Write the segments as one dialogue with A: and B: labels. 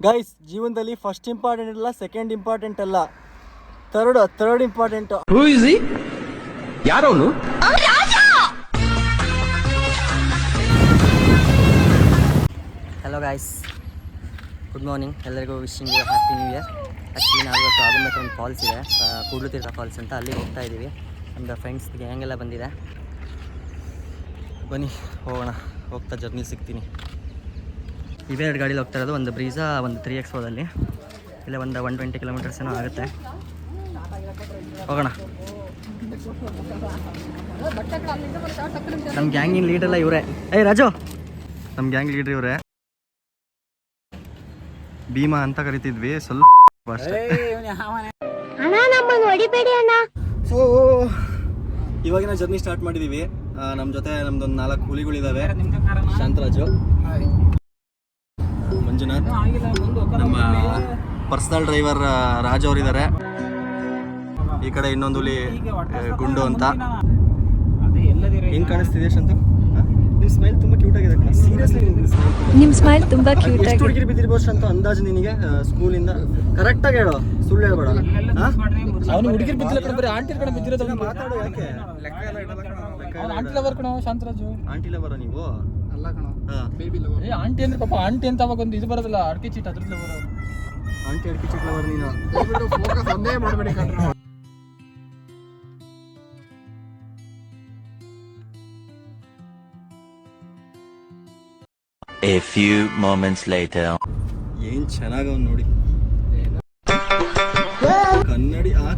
A: Guys, ಜೀವನದಲ್ಲಿ first important ಅಲ್ಲ, second important ಅಲ್ಲ, ಥರ್ಡ್ ಇಂಪಾರ್ಟೆಂಟ್.
B: ಯಾರವನು?
A: ಹಲೋ ಗೈಸ್, ಗುಡ್ ಮಾರ್ನಿಂಗ್ ಎಲ್ಲರಿಗೂ. Wishing you happy new year. Actually ನಾವು ಇವತ್ತು ಆಗುಂಬೆ ಒಂದು ಫಾಲ್ಸ್ ಇದೆ, ಕೂಡ್ಲುತೀರ್ಥ ಫಾಲ್ಸ್ ಅಂತ, ಅಲ್ಲಿಗೆ ಹೋಗ್ತಾ ಇದ್ದೀವಿ. ನಮ್ಮದು ಫ್ರೆಂಡ್ಸ್ ಗ್ಯಾಂಗ್ ಎಲ್ಲ ಬಂದಿದೆ. ಬನ್ನಿ ಹೋಗೋಣ. ಹೋಗ್ತಾ ಜರ್ನಿ ಸಿಗ್ತೀನಿ. ಇವೆರಡು ಗಾಡೀಲಿ ಹೋಗ್ತಾ ಇರೋದು, ಒಂದು ಬ್ರೀಝಾ, ಒಂದು 3X4ದಲ್ಲಿ. ಇಲ್ಲೇ ಒಂದು 120 ಕಿಲೋಮೀಟರ್ಸ್ ಏನೋ ಆಗುತ್ತೆ. ಹೋಗೋಣ. ನಮ್ಮ ಗ್ಯಾಂಗಿನ ಲೀಡ್ರೆಲ್ಲ ಇವರೇ. ರಾಜು, ನಮ್ಮ ಗ್ಯಾಂಗ್ ಲೀಡ್ರ್ ಇವರೇ. ಭೀಮಾ ಅಂತ ಕರಿತಿದ್ವಿ, ಸ್ವಲ್ಪ ಅಷ್ಟೇ. ಸೊ ಇವಾಗಿನ ಜರ್ನಿ ಸ್ಟಾರ್ಟ್ ಮಾಡಿದ್ದೀವಿ. ನಮ್ಮ ಜೊತೆ ನಮ್ದೊಂದು 4 ಹುಲಿಗಳಿದ್ದಾವೆ. ಶಾಂತರಾಜು, ಮಂಜುನಾಥ್, ನಮ್ಮ ಪರ್ಸನಲ್ ಡ್ರೈವರ್ ರಾಜ್ ಅವರಿದ್ದಾರೆ. ಈ ಕಡೆ ಇನ್ನೊಂದು ಹುಲಿ ಗುಂಡು ಅಂತ. ಹೆಂಗ್ ಕಾಣಿಸ್ತಿದೆ ಶಾಂತ? ನಿಮ್ಮ ಸ್ಮೈಲ್ ತುಂಬಾ ಕ್ಯೂಟ್ ಆಗಿದೆ. ಸೀರಿಯಸ್ಲಿ
C: ನಿಮ್ಮ ಸ್ಮೈಲ್ ತುಂಬಾ ಕ್ಯೂಟ್ ಆಗಿದೆ.
A: ಎಷ್ಟು ಹುಡುಗಿರು ಬಿದ್ದಿರ್ಬೋದು ಶಾಂತ ಅಂದಾಜು ನಿನಗೆ ಸ್ಕೂಲಿಂದ? ಕರೆಕ್ಟ್ ಆಗಿ ಹೇಳು, ಸುಳ್ಳು ಹೇಳ್ಬೇಡ.
D: ಅವನು ಹುಡುಗಿರು ಬಿದ್ದಿಲ್ಲ ಕಣ, ಬರೀ ಆಂಟಿ ಕಡೆ ಬಿದ್ದಿರೋದು.
A: ಮಾತಾಡು, ಯಾಕೆ
D: ಆಂಟಿ ಲವರ್ ಕಣ ಶಾಂತರಾಜು.
A: ಆಂಟಿ ಲವರ ನೀವು?
D: ಅಲ್ಲ ಕಣ, ಏ ಆಂಟಿ ಅಂದ್ರೆ ಪಾಪ ಆಂಟಿ ಅಂತ ಅವಾಗ ಒಂದು ಇದು ಬರೋದಿಲ್ಲ, ಅಡಿಕೆ ಚೀಟ್, ಅದ್ರದ್ದು ಲವರ್.
A: ಆಂಟಿ ಅಡಿಕೆ ಚೀಟ್ ಲವರ್ ನೀನು?
D: ಫೋಕಸ್ ಒಂದೇ ಮಾಡಬೇಡಿ ಕಣ್ರ.
B: A few moments later.
A: ಏನ್ ಚೆನ್ನಾಗವ್ ನೋಡಿ.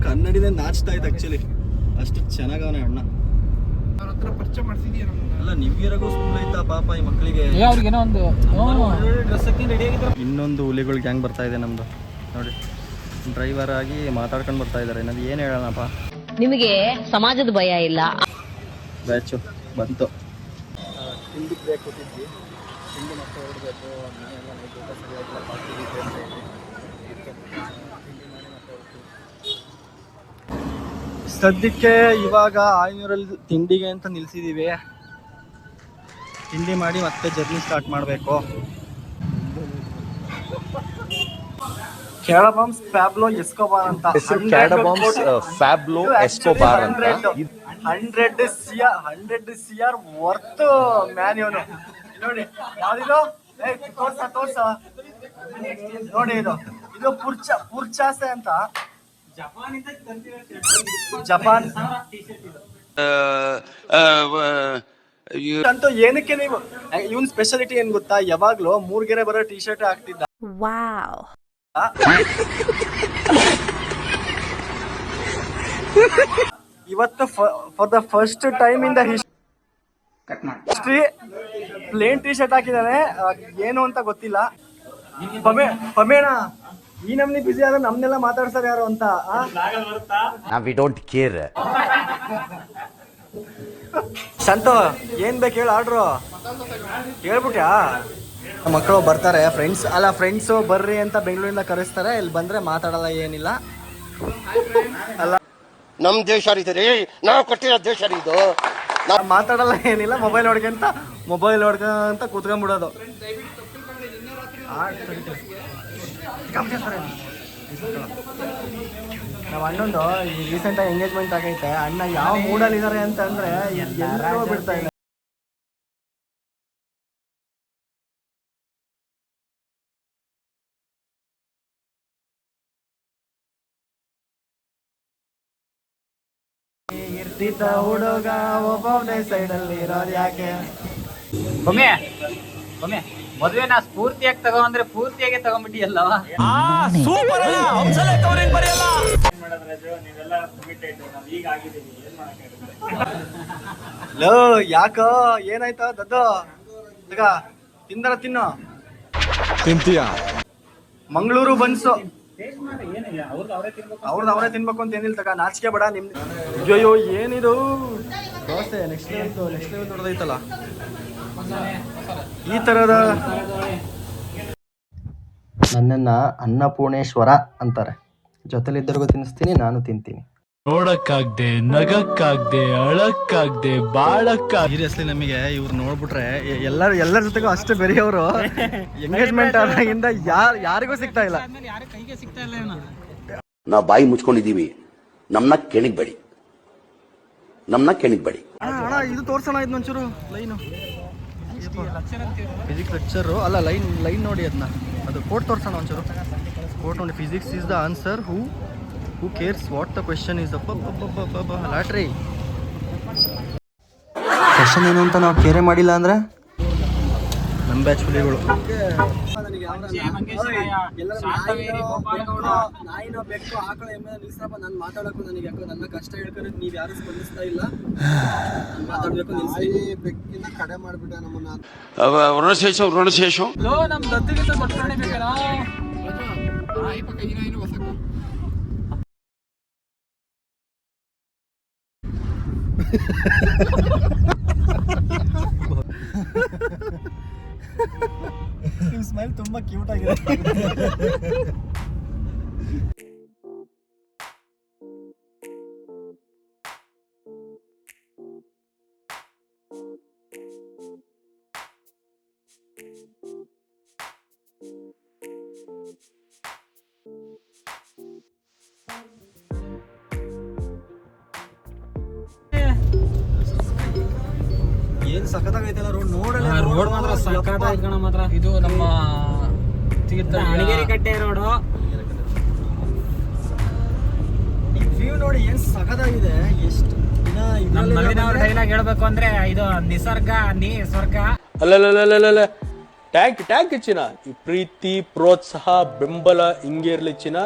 A: ಕನ್ನಡಿನೇ ನಾಚ್ತಾ ಇತ್ತು ಆಕ್ಚುಲಿ, ಅಷ್ಟು ಚೆನ್ನಾಗವನೇ ಅಣ್ಣ. ಅಲ್ಲ, ನ್ಯೂ ಇಯರ್ಗೂ ಸ್ಕೂಲ್ ಐತಾ ಪಾಪ ಈ ಮಕ್ಕಳಿಗೆ. ಇನ್ನೊಂದು ಹುಲಿಗಳು ಗ್ಯಾಂಗ್ ಬರ್ತಾ ಇದೆ ನಮ್ದು ನೋಡಿ. ಡ್ರೈವರ್ ಆಗಿ ಮಾತಾಡ್ಕೊಂಡು ಬರ್ತಾ ಇದಾರೆ. ನಾವು ಏನ್ ಹೇಳೋಣಪ್ಪ, ನಿಮಗೆ ಸಮಾಜದ ಭಯ ಇಲ್ಲ. ಬ್ಯಾಚು ಬಂತು. ತಿಂಡಿ ಬ್ರೇಕ್ ಕೊಟ್ಟಿದ್ವಿ. ತಿಂಡಿ ಮತ್ತೆ ಹೊರಡಬೇಕು. ನಾನೆಲ್ಲ ನೈಟ್ ಊಟ ಸರಿಯಾಗಿಲ್ಲ, ಪಾರ್ಟಿಗೆ ಸದ್ಯಕ್ಕೆ ಇವಾಗ 500 ತಿಂಡಿಗೆ ಅಂತ ನಿಲ್ಸಿದೀವಿ. ತಿಂಡಿ ಮಾಡಿ ಮತ್ತೆ ಜರ್ನಿ ಸ್ಟಾರ್ಟ್ ಮಾಡಬೇಕು. ಕ್ಯಾಡಬಾಮ್ಸ್ ಫ್ಯಾಬ್ಲೋ ಎಸ್ಕೋಬಾರ್ ಅಂತ.
B: ಕ್ಯಾಡಬಾಮ್ಸ್ ಫ್ಯಾಬ್ಲೋ ಎಸ್ಕೋಬಾರ್ ಅಂತ.
A: 100 CR ವರ್ತ್ ಮ್ಯಾನ್ ಇವನು. ನೋಡಿ ಯಾವ್ದಿದು? ತೋರ್ಸ ನೋಡಿ, ಇದು ಪುರ್ಚಾಸೆ ಅಂತ. ಜಪಾನ್ ಅಂತೂ ಏನಕ್ಕೆ ನೀವು ಇವನ್ ಸ್ಪೆಷಾಲಿಟಿ ಏನ್ ಗೊತ್ತಾ? ಯಾವಾಗ್ಲೂ 3 ಗೆರೆ ಬರೋ ಟಿ ಶರ್ಟ್ ಹಾಕ್ತಿದ್ದ. ಇವತ್ತು for the first time in the history plain T shirt ಹಾಕಿದಾನೆ. ಏನು ಅಂತ ಗೊತ್ತಿಲ್ಲ. ಪಮೇಣ ಈ ನಮ್ನಿ ಬಿಸಿ ಆದ್ರೆ ನಮ್ನೆಲ್ಲ ಮಾತಾಡ್ತಾರೆ ಯಾರು ಅಂತ.
B: We don't care.
A: ಸಂತೋ ಏನ್ ಬೇಕು ಹೇಳಿ, ಆರ್ಡ್ರು ಹೇಳ್ಬಿಟ್ಯಾ? ಮಕ್ಕಳು ಬರ್ತಾರೆ, ಫ್ರೆಂಡ್ಸು ಬರ್ರಿ ಅಂತ ಬೆಂಗಳೂರಿಂದ ಕರೆಸ್ತಾರೆ. ಇಲ್ಲಿ ಬಂದ್ರೆ ಮಾತಾಡಲ್ಲ, ಏನಿಲ್ಲ. ಅಲ್ಲ,
E: ನಮ್ ದೇಶ ರೀ, ನಾವು ಕೊಟ್ಟಿರೋ ದೇಶ ಇದು.
A: ನಾವು ಮಾತಾಡಲ್ಲ, ಏನಿಲ್ಲ. ಮೊಬೈಲ್ ಹೊಡ್ಕಂತ ಕೂತ್ಕೊಂಡ್ಬಿಡೋದು. ನಮ್ಮ ಅಣ್ಣಂದು ಈ ರೀಸೆಂಟಾಗಿ ಎಂಗೇಜ್ಮೆಂಟ್ ಆಗೈತೆ. ಅಣ್ಣ ಯಾವ ಮೂಡಲ್ಲಿ ಇದ್ದಾರೆ ಅಂತಂದ್ರೆ ಎಲ್ಲರೂ ಬಿಡ್ತಾ ಇಲ್ಲ. ಇರ್ತಿದ್ದ ಹುಡುಗ ಒಬ್ಬನೇ ಸೈಡಲ್ಲಿ ಇರೋದು ಯಾಕೆ?
D: ಮದುವೆನ ಸ್ಫೂರ್ತಿಯಾಗಿ ತಗೊಂಡ್ರೆ ಪೂರ್ತಿಯಾಗಿ ತಗೊಂಡ್ಬಿಟ್ಟಿಯಲ್ಲ.
A: ಲೋ ಯಾಕೋ ಏನಾಯ್ತ ದದ್ದು? ಈಗ ತಿನ್ನು.
B: ತಿಂತೀಯಾ?
A: ಮಂಗಳೂರು ಬನ್ಸು ಅವ್ರದ್ದು ಅವರೇ ತಿನ್ಬೇಕು ಅಂತ ಏನಿಲ್ಲ. ತಗ ನಾಚಿಕೆ ಬೇಡ. ನಿಮ್ದು ಅಯ್ಯೋ ಏನಿದು ದೋಸೆ ನೆಕ್ಸ್ಟ್ ಲೆವೆಲ್ ದೊಡ್ಡದೈತಲ್ಲ. ಈ ತರದ ನನ್ನನ್ನು ಅನ್ನಪೂರ್ಣೇಶ್ವರ ಅಂತಾರೆ. ಜೊತೆಲಿದ್ದರಿಗೂ ತಿನ್ನಿಸ್ತೀನಿ, ನಾನು ತಿಂತೀನಿ.
F: ನೋಡಕ್ಕಾಗ್ದೆ, ನಗಕ್ಕಾಗ್ದೆ, ಅಳಕ್ಕಾಗ್ದೆ,
A: ಸೀರಿಯಸ್ಲಿ ನಮಗೆ ಇವ್ರು ನೋಡ್ಬಿಟ್ರೆ ಎಲ್ಲರ ಜೊತೆಗೂ ಅಷ್ಟೇ ಬೆರೆಯವರು. ಎಂಗೇಜ್ಮೆಂಟ್ ಆದಾಗಿಂದ ಯಾರಿಗೂ ಸಿಗ್ತಾ ಇಲ್ಲ.
G: ನಾವು ಬಾಯಿ ಮುಚ್ಕೊಂಡಿದೀವಿ, ನಮ್ನ ಕೆಣಿಗ್ಬೇಡಿ.
A: ಅಣ್ಣ ಇದು ತೋರ್ಸೋಣ, ಇದು ಒಂಚೂರು ಲೈನು. ಫಿಸಿಕ್ಸ್ ಲೆಕ್ಚರು ಅಲ್ಲ, ಲೈನ್ ನೋಡಿ ಅದನ್ನ, ಅದು ಕೋಟ್ ತೋರ್ಸೋಣ ಒಂಚೂರು. ಕೋಟ್ ನೋಡಿ, physics is the answer, who CARES what the question is the lottery. Question ಏನು ಅಂತ ನಾವು ಕೇರೆ ಮಾಡಿಲ್ಲ ಅಂದ್ರೆ ನಮ್ಮ ಬ್ಯಾಚ್ ಹುಲಿಗಳು. ನಾನು ಮಾತಾಡೋಕ್ಕೂ ನನಗೆ ಯಾಕೋ ನನ್ನ ಕಷ್ಟ ಹೇಳ್ಕೊಂಡು ನೀವು ಯಾರು ಸ್ಪಂದಿಸ್ತಾ ಇಲ್ಲ. ಮಾತಾಡ್ಬೇಕು ಬೆಕ್ಕಿನ ಕಡೆ ಮಾಡ್ಬಿಟ್ಟ ನಮ್ಮನ್ನ.
E: ಋಣಶೇಷಂ
D: ನಮ್ ದತ್ತಿಗಿಂತ ಕೊಟ್ಕೊಂಡೇ ಬೇಕಲ್ಲ.
A: ನಿಮ್ಮ ಸ್ಮೈಲ್ ತುಂಬಾ ಕ್ಯೂಟ್ ಆಗಿದೆ. ಏನ್ ಸಖತ್ತಾಗೈತಲ್ಲ ರೋಡ್.
D: ರೋಡ್ ಮಾತ್ರ ಸಖತ್ತಾಗೈತೆ ಕಣ ಮಾತ್ರ. ಇದು ನಮ್ಮ ಅಣಗೇರಿ ಕಟ್ಟೆ ರೋಡು.
A: ವ್ಯೂ ನೋಡಿ ಏನ್ ಸಖತ್ತಾಗಿದೆ. ಎಷ್ಟು
D: ನವೀನ್ ಅವ್ರ ಡೈಲಾಗ್ ಹೇಳ್ಬೇಕು ಅಂದ್ರೆ ಇದು ನಿಸರ್ಗ ನೀ ಸ್ವರ್ಗ.
H: ಅಲ್ಲಲ್ಲಲ್ಲಲ್ಲ ಟ್ಯಾಂಕ್ ಚಿನ್ನ. ಈ ಪ್ರೀತಿ, ಪ್ರೋತ್ಸಾಹ, ಬೆಂಬಲ ಹಿಂಗೆ ಇರ್ಲಿ ಚಿನ್ನ.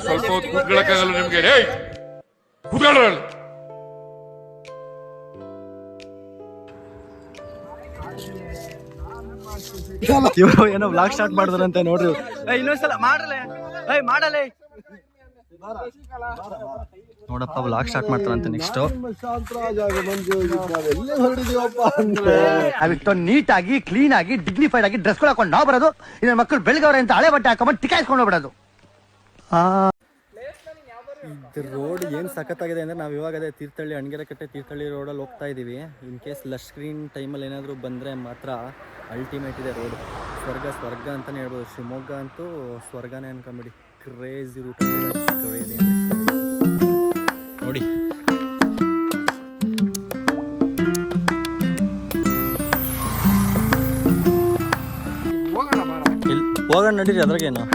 I: ಸ್ವಲ್ಪ ಹೊತ್ತು ಕೂತ್ಕೊಳ್ಳಕ್ಕಾಗಲ್ಲ ನಿಮ್ಗೆ.
A: ಇವರು ಏನೋ ವ್ಲಾಗ್ ಸ್ಟಾರ್ಟ್ ಮಾಡಿದ್ರಂತೆ ನೋಡ್ರಿ. ಇನ್ನೊಂದ್ಸಲ ಮಾಡಲೇ ನೋಡಪ್ಪ, ವ್ಲಾಗ್ ಸ್ಟಾರ್ಟ್ ಮಾಡ್ತಾರಂತೆ ನೆಕ್ಸ್ಟ್.
G: ನಾವಿಷ್ಟು ನೀಟಾಗಿ, ಕ್ಲೀನ್ ಆಗಿ, ಡಿಗ್ನಿಫೈಡ್ ಆಗಿ ಡ್ರೆಸ್ ಹಾಕೊಂಡು ನಾವು ಬರೋದು. ಇನ್ನ ಮಕ್ಕಳು ಬೆಳಗವ್ರೆ ಅಂತ ಹಳೆ ಬಟ್ಟೆ ಹಾಕೊಂಡ್ ಟಿಕಾಯಿಸ್ಕೊಂಡು ಹೋಗ್ಬಿಡೋದು.
A: ರೋಡ್ ಏನು ಸಖತ್ತಾಗಿದೆ ಅಂದರೆ ನಾವು ಇವಾಗ ಅದೇ ತೀರ್ಥಹಳ್ಳಿ, ಅಣಗೆರೆ ಕಟ್ಟೆ ತೀರ್ಥಹಳ್ಳಿ ರೋಡಲ್ಲಿ ಹೋಗ್ತಾ ಇದ್ದೀವಿ. ಇನ್ ಕೇಸ್ ಲಶ್ ಸ್ಕ್ರೀನ್ ಟೈಮಲ್ಲಿ ಏನಾದರೂ ಬಂದರೆ ಮಾತ್ರ ಅಲ್ಟಿಮೇಟ್ ಇದೆ ರೋಡ್. ಸ್ವರ್ಗ ಅಂತಲೇ ಹೇಳ್ಬೋದು. ಶಿವಮೊಗ್ಗ ಅಂತೂ ಸ್ವರ್ಗನೇ ಅನ್ಕೊಂಬಿಡಿ. ಕ್ರೇಜಿ ರೂಟ್ ಕ್ರೇಜಿ ನೋಡಿ. ಹೋಗೋಣ ನಡೀರಿ, ಅದ್ರಾಗೇನು.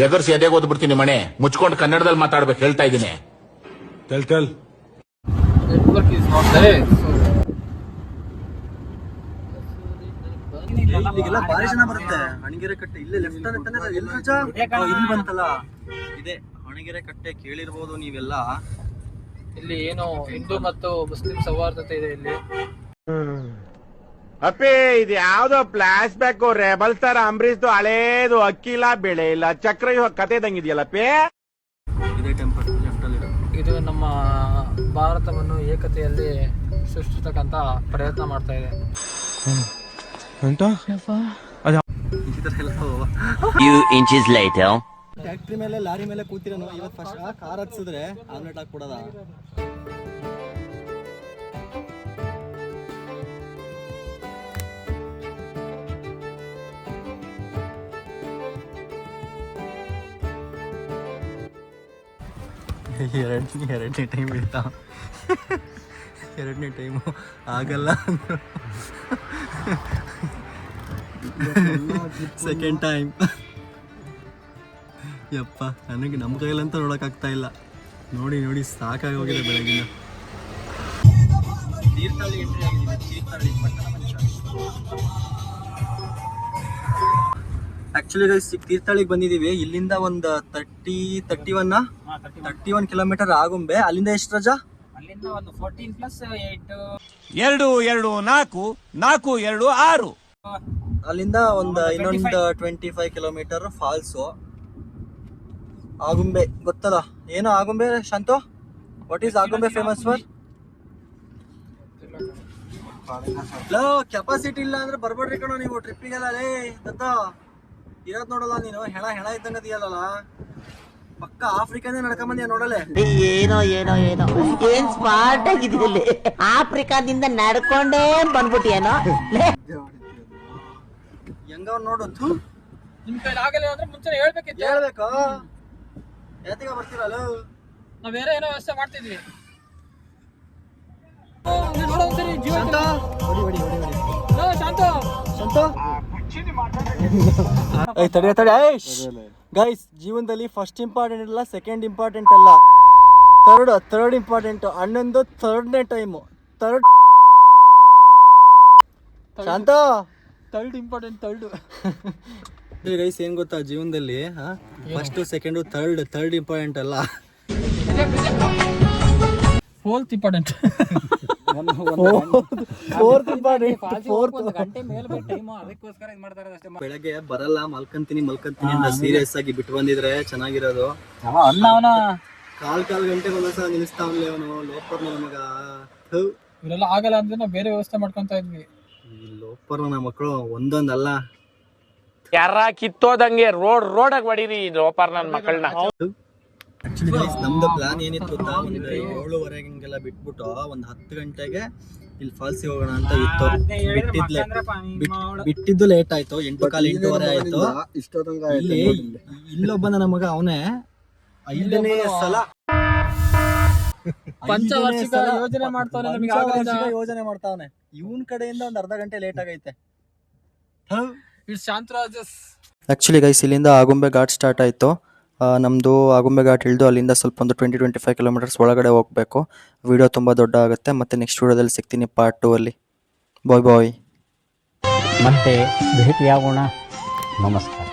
J: ಎದುರ್ಸಿ ಎದೆಗೆ ಓದ್ಬಿಡ್ತೀನಿ ಮನೆ ಮುಚ್ಕೊಂಡು ಕನ್ನಡದಲ್ಲಿ ಮಾತಾಡ್ಬೇಕು ಹೇಳ್ತಾ ಇದ್ದೀನಿ.
A: ಇಲ್ಲಿಗೆಲ್ಲ ಭಾರಿ ಜನ ಬರುತ್ತೆ. ಅಣಗೆರೆ ಕಟ್ಟೆ ಇಲ್ಲೇ ಲೆಫ್ಟ್ ಅಂತಾನೆ ಇಲ್ಲಿ ಬಂತಲ್ಲ, ಇದೆ ಅಣಗೆರೆ ಕಟ್ಟೆ. ಕೇಳಿರ್ಬೋದು ನೀವೆಲ್ಲ.
D: ಇಲ್ಲಿ ಏನು ಹಿಂದೂ ಮತ್ತು ಮುಸ್ಲಿಂ ಸೌಹಾರ್ದತೆ ಇದೆ ಇಲ್ಲಿ.
K: ಅಪ್ಪಿ ಇದು ಯಾವ್ದೋ ಫ್ಲಾಶ್ ಬ್ಯಾಕ್ ರೆಬಲ್ ತರ ಅಂಬರೀಶ್ದು ಹಳೇದು. ಅಕ್ಕಿ ಇಲ್ಲ, ಬೆಳೆ ಇಲ್ಲ, ಚಕ್ರ ಕತೆ ಇದಂಗಿದೆಯಲ್ಲಪ್ಪಿ.
A: ಇದೇ ಟೆಂಪಲ್ ಲೆಫ್ಟ್ ಅಲ್ಲಿ.
D: ಇದು ನಮ್ಮ ಭಾರತವನ್ನು ಏಕತೆಯಲ್ಲಿ ಸೃಷ್ಟಿಸತಕ್ಕಂತ ಪ್ರಯತ್ನ ಮಾಡ್ತಾ ಇದೆ.
B: Few inches later.
A: ಟ್ಯಾಕ್ಟ್ರಿ ಮೇಲೆ, ಲಾರಿ ಮೇಲೆ ಕೂತಿರೋನು ಇವತ್ತು ಫಸ್ಟ್ ಕಾರ್ ಹತ್ಸಿದ್ರೆ ಆಮ್ಲೆಟ್ ಹಾಕ್ಬಿಡೋದ. ಎರಡನೇ ಟೈಮ್ ಇರ್ತಾ. ಎರಡನೇ ಟೈಮು ಆಗಲ್ಲ. Second time. ಯಪ್ಪ, ನನಗೆ ನಮ್ಮ ಕೈಯಲ್ಲಂತ ನೋಡೋಕ್ಕಾಗ್ತಾ ಇಲ್ಲ. ನೋಡಿ ಸಾಕಾಗಿ ಹೋಗಿದೆ ಬೆಳಗಿನ. ತೀರ್ಥಹಳ್ಳಿ ಎಂಟ್ರಿ ಆಗಿದ್ದೀವಿ. ತೀರ್ಥಹಳ್ಳಿ ಪಟ್ಟಣ ಪಂಚಾಯತ್. ಆಕ್ಚುಲಿ ತೀರ್ಥಹಳ್ಳಿಗೆ ಬಂದಿದೀವಿ. ಇಲ್ಲಿಂದ ಒಂದು 31 ಕಿಲೋಮೀಟರ್ ಆಗುಂಬೆ. ಅಲ್ಲಿಂದ ಎಷ್ಟು ರಜಾ?
D: ಅಲ್ಲಿಂದ ಒಂದು 14 + 8
F: 2 2 4 4 2 6.
A: ಅಲ್ಲಿಂದ ಒಂದು ಇನ್ನೊಂದು 25 ಕಿಲೋಮೀಟರ್ ಫಾಲ್ಸು. ಆಗುಂಬೆ ಗೊತ್ತಲ್ಲ ಏನು Agumbe Shantu? What is Agumbe famous for? Capacity ಇಲ್ಲ ಅಂದ್ರೆ ಬರ್ಬೇಡ್ರಿ ಕಣೋ ನೀವು ಟ್ರಿಪ್ಪಿಗೆಲ್ಲ. ಲೇ ದತ್ತ ಇರೋದ್ ನೋಡಲ್ಲ ನೀನು, ಹೆಣ ಇದ್ದಂಗ ಅದೆಯಲ್ಲ. ಪಕ್ಕ ಆಫ್ರಿಕಾನೇ ನಡ್ಕೊಂಬಂದಿಯ ನೋಡಲೆ.
G: ಏನೋ ಏನ್ ಸ್ಮಾರ್ಟ್ ಆಗಿದ್ದಲ್ಲಿ ಆಫ್ರಿಕಾದಿಂದ ನಡ್ಕೊಂಡೇ ಬಂದ್ಬಿಟ್ಟಿಯೇನೋ.
A: ಹೆಂಗ ನೋಡು
D: ನಿಮ್ ಕೈಲಿ ಆಗಲ್ಲ ಅಂದ್ರೆ ಮುಂಚೆ ಹೇಳ್ಬೇಕಿತ್ತು.
A: ಹೇಳ್ಬೇಕು. ಯಾತಿಗ ಬರ್ತೀರಲ್ಲ,
D: ನಾವ್ ಬೇರೆ ಏನೋ ವ್ಯವಸ್ಥೆ ಮಾಡ್ತಿದ್ವಿ. ನೋಡೋ ಒಂದ್ಸರಿ ಜೀವ
A: ಗೈಸ್, ಜೀವನದಲ್ಲಿ ಫಸ್ಟ್ ಇಂಪಾರ್ಟೆಂಟ್ ಇಲ್ಲ, ಸೆಕೆಂಡ್ ಇಂಪಾರ್ಟೆಂಟ್ ಅಲ್ಲ, ಥರ್ಡ್ ಇಂಪಾರ್ಟೆಂಟ್. ಅಣ್ಣಂದು ಥರ್ಡ್ನೇ ಟೈಮು. ಶಾಂತ
D: ಥರ್ಡ್ ಇಂಪಾರ್ಟೆಂಟ್.
A: ಗೈಸ್ ಏನ್ ಗೊತ್ತಾ, ಜೀವನದಲ್ಲಿ ಫಸ್ಟ್ ಸೆಕೆಂಡು ಥರ್ಡ್ ಇಂಪಾರ್ಟೆಂಟ್ ಅಲ್ಲ,
D: ಫೋರ್ತ್ ಇಂಪಾರ್ಟೆಂಟ್.
A: ಬೆಳಗ್ಗೆ ಬರಲ್ಲ, ಮಲ್ಕಂತೀನಿ ಅಂತ ಸೀರಿಯಸ್ ಆಗಿ ಬಿಟ್ಟು ಬಂದಿದ್ರೆ ಚೆನ್ನಾಗಿರೋದು. ಕಾಲ್ ಗಂಟೆ ಒಂದೊಂದ್ಸಲ ನಿಲ್ಲಿಸ್ತಾವನ್ಲಿ ಅವನು, ಲೋಪರ್ ನಮಗ.
D: ಇವರೆಲ್ಲ ಆಗಲ್ಲ ಅಂದ್ರೆ ನಾವು ಬೇರೆ ವ್ಯವಸ್ಥೆ ಮಾಡ್ಕೊಂತ ಇದ್ವಿ.
A: ಈ ಲೋಪರ್ ನನ್ನ ಮಕ್ಕಳು ಒಂದೊಂದಲ್ಲ.
H: ಯಾರ ಕಿತ್ತೋದಂಗೆ ರೋಡಾಗ ಹೊಡೀರಿ ಲೋಪರ್ ನನ್ನ ಮಕ್ಕಳನ್ನ.
A: ಆಕ್ಚುಲಿ ಗೈಸ್, ನಮ್ದು ಪ್ಲಾನ್ ಏನಿತ್ತು ಗೊತ್ತಾ, ಒಂದು 7:30 ಹಿಂಗೆಲ್ಲ ಬಿಟ್ಬಿಟ್ಟು ಒಂದು 10 ಗಂಟೆಗೆ ಇಲ್ಲಿ ಫಾಲ್ಸ್ ಹೋಗೋಣ ಅಂತ ಇತ್ತು. ಬಿಟ್ಟಿದ್ದು ಲೇಟ್ ಆಯ್ತು, 8:15 ಆಯ್ತು. ಇಲ್ಲೊಬ್ಬ ನನ್ನ ಮಗ, ಅವನೇ 5ನೇ ಸಲ
D: ಪಂಚವಾರ್ಷಿಕ
A: ಯೋಜನೆ ಮಾಡ್ತಾವನೆ. ಇವನ್ ಕಡೆಯಿಂದ ಒಂದು ಅರ್ಧ ಗಂಟೆ ಲೇಟ್ ಆಗೈತೆ.
D: ಇಟ್ಸ್ ಶಾಂತರಾಜಸ್.
A: ಆಕ್ಚುಲಿ ಗೈಸ್, ಇಲ್ಲಿಂದ ಆಗುಂಬೆ ಘಾಟ್ ಸ್ಟಾರ್ಟ್ ಆಯಿತು. ನಮ್ಮದು ಆಗುಂಬೆ ಘಾಟ್ ಇಳಿದು ಅಲ್ಲಿಂದ ಸ್ವಲ್ಪ ಒಂದು 20-25 ಕಿಲೋಮೀಟರ್ಸ್ ಒಳಗಡೆ ಹೋಗಬೇಕು. ವಿಡಿಯೋ ತುಂಬ ದೊಡ್ಡ ಆಗುತ್ತೆ. ಮತ್ತು ನೆಕ್ಸ್ಟ್ ವಿಡಿಯೋದಲ್ಲಿ ಸಿಗ್ತೀನಿ ಪಾರ್ಟ್ 2 ಅಲ್ಲಿ. ಬಾಯ್.
G: ಮತ್ತೆ ಭೇಟಿಯಾಗೋಣ. ನಮಸ್ಕಾರ.